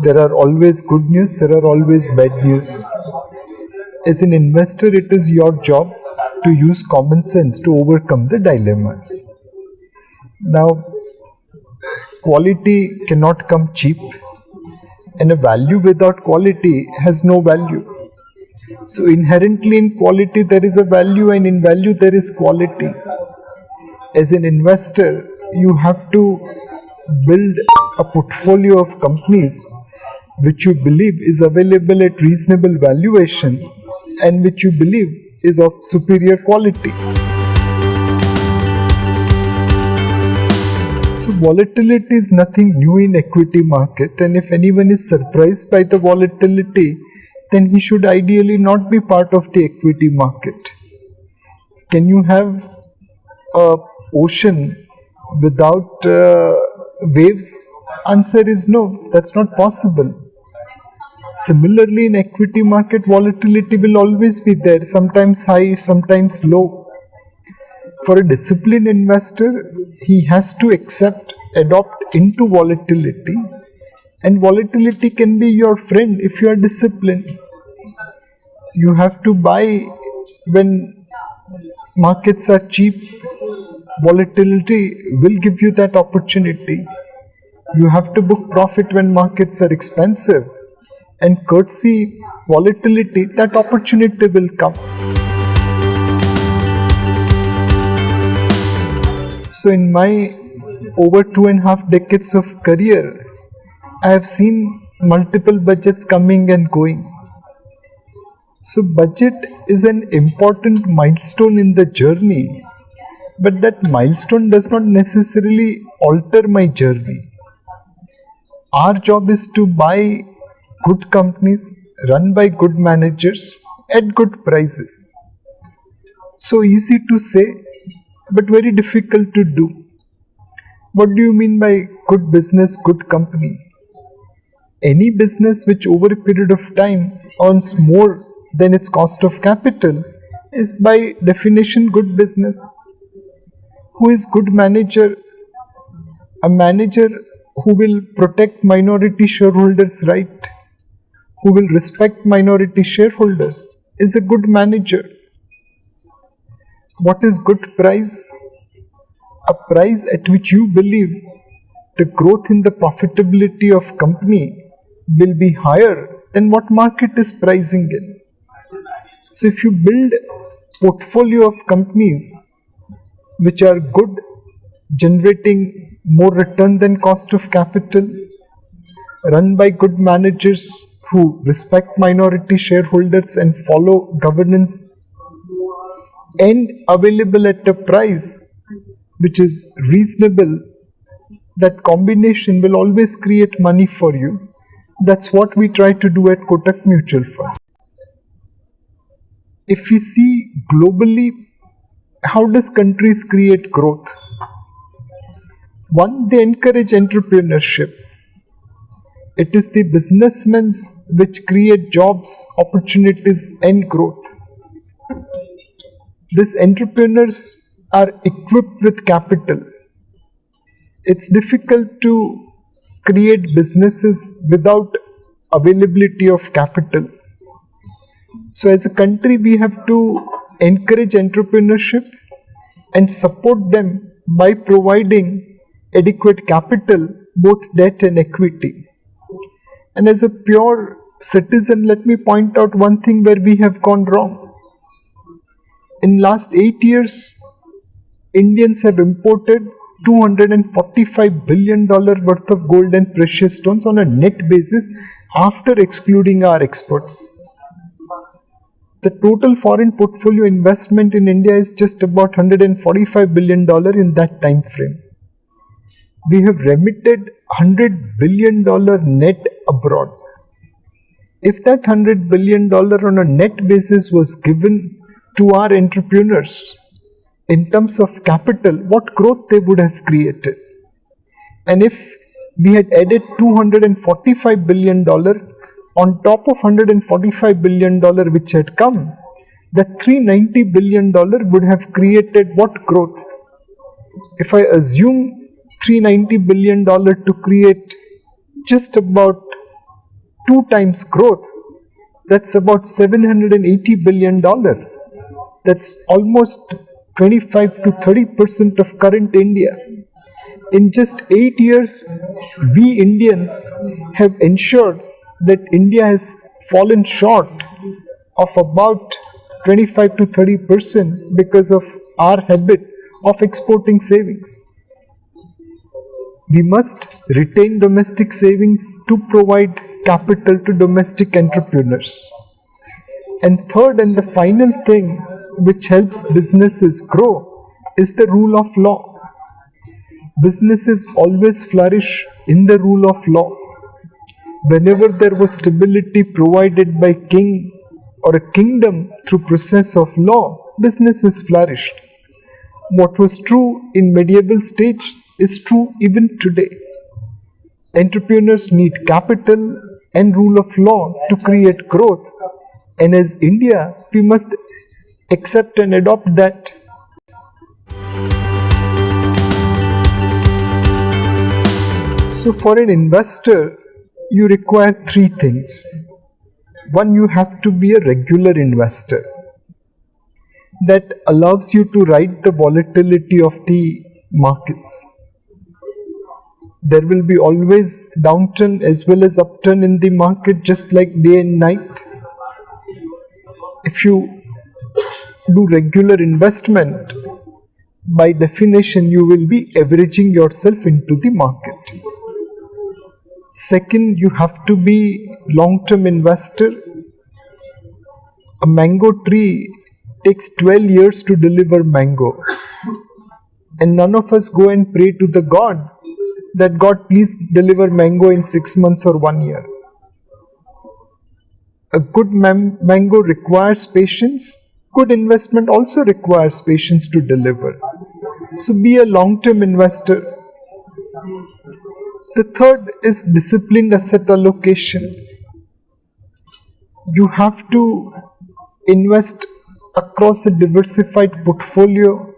There are always good news, there are always bad news. As an investor, it is your job to use common sense to overcome the dilemmas. Now, quality cannot come cheap, and a value without quality has no value. So inherently in quality there is a value, and in value there is quality. As an investor, you have to build a portfolio of companies which you believe is available at reasonable valuation and which you believe is of superior quality. So volatility is nothing new in equity market, and if anyone is surprised by the volatility, then he should ideally not be part of the equity market. Can you have a ocean without waves? Answer is no, that's not possible. Similarly, in equity market, volatility will always be there, sometimes high, sometimes low. For a disciplined investor, he has to adopt into volatility, and volatility can be your friend if you are disciplined. You have to buy when markets are cheap. Volatility will give you that opportunity. You have to book profit when markets are expensive, and courtesy volatility, that opportunity will come. So in my over 2.5 decades of career, I have seen multiple budgets coming and going. So budget is an important milestone in the journey, but that milestone does not necessarily alter my journey. Our job is to buy good companies run by good managers at good prices. So easy to say, but very difficult to do. What do you mean by good business, good company? Any business which over a period of time earns more than its cost of capital is by definition good business. Who is good manager? A manager who will protect minority shareholders' right, who will respect minority shareholders, is a good manager. What is good price? A price at which you believe the growth in the profitability of company will be higher than what market is pricing in. So if you build portfolio of companies which are good, generating more return than cost of capital, run by good managers who respect minority shareholders and follow governance, and available at a price which is reasonable, that combination will always create money for you. That's what we try to do at Kotak Mutual Fund. If we see globally, how does countries create growth? One, they encourage entrepreneurship. It is the businessmen which create jobs, opportunities and growth. These entrepreneurs are equipped with capital. It's difficult to create businesses without availability of capital. So as a country, we have to encourage entrepreneurship and support them by providing adequate capital, both debt and equity. And as a pure citizen, let me point out one thing where we have gone wrong. In last 8 years, Indians have imported $245 billion worth of gold and precious stones on a net basis after excluding our exports. The total foreign portfolio investment in India is just about $145 billion in that time frame. We have remitted $100 billion net abroad. If that $100 billion on a net basis was given to our entrepreneurs in terms of capital, what growth they would have created. And if we had added $245 billion on top of $145 billion which had come, that $390 billion would have created what growth? If I assume $390 billion to create just about 2 times growth. That's about $780 billion. That's almost 25 to 30% of current India. In just 8 years, we Indians have ensured that India has fallen short of about 25 to 30% because of our habit of exporting savings. We must retain domestic savings to provide capital to domestic entrepreneurs. And third and the final thing which helps businesses grow is the rule of law. Businesses always flourish in the rule of law. Whenever there was stability provided by king or a kingdom through process of law, businesses flourished. What was true in medieval stage is true even today. Entrepreneurs need capital and rule of law to create growth, and as India, we must accept and adopt that. So for an investor, you require 3 things. One, you have to be a regular investor. That allows you to ride the volatility of the markets. There will be always downturn as well as upturn in the market, just like day and night. If you do regular investment, by definition you will be averaging yourself into the market. Second, you have to be long-term investor. A mango tree takes 12 years to deliver mango, and none of us go and pray to the God that God please deliver mango in 6 months or 1 year. A good mango requires patience. Good investment also requires patience to deliver. So be a long-term investor. The third is disciplined asset allocation. You have to invest across a diversified portfolio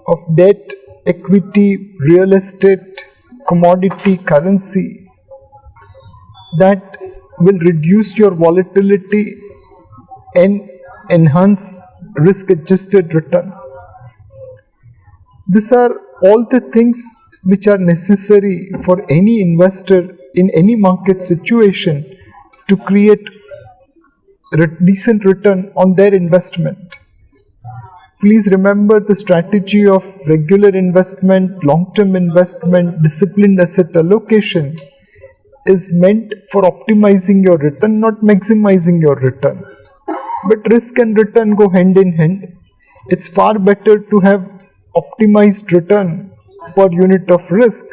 of debt, equity, real estate, commodity, currency. That will reduce your volatility and enhance risk-adjusted return. These are all the things which are necessary for any investor in any market situation to create decent return on their investment. Please remember the strategy of regular investment, long-term investment, disciplined asset allocation is meant for optimizing your return, not maximizing your return. But risk and return go hand in hand. It's far better to have optimized return per unit of risk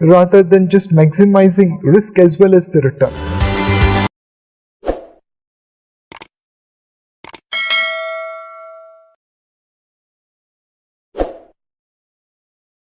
rather than just maximizing risk as well as the return.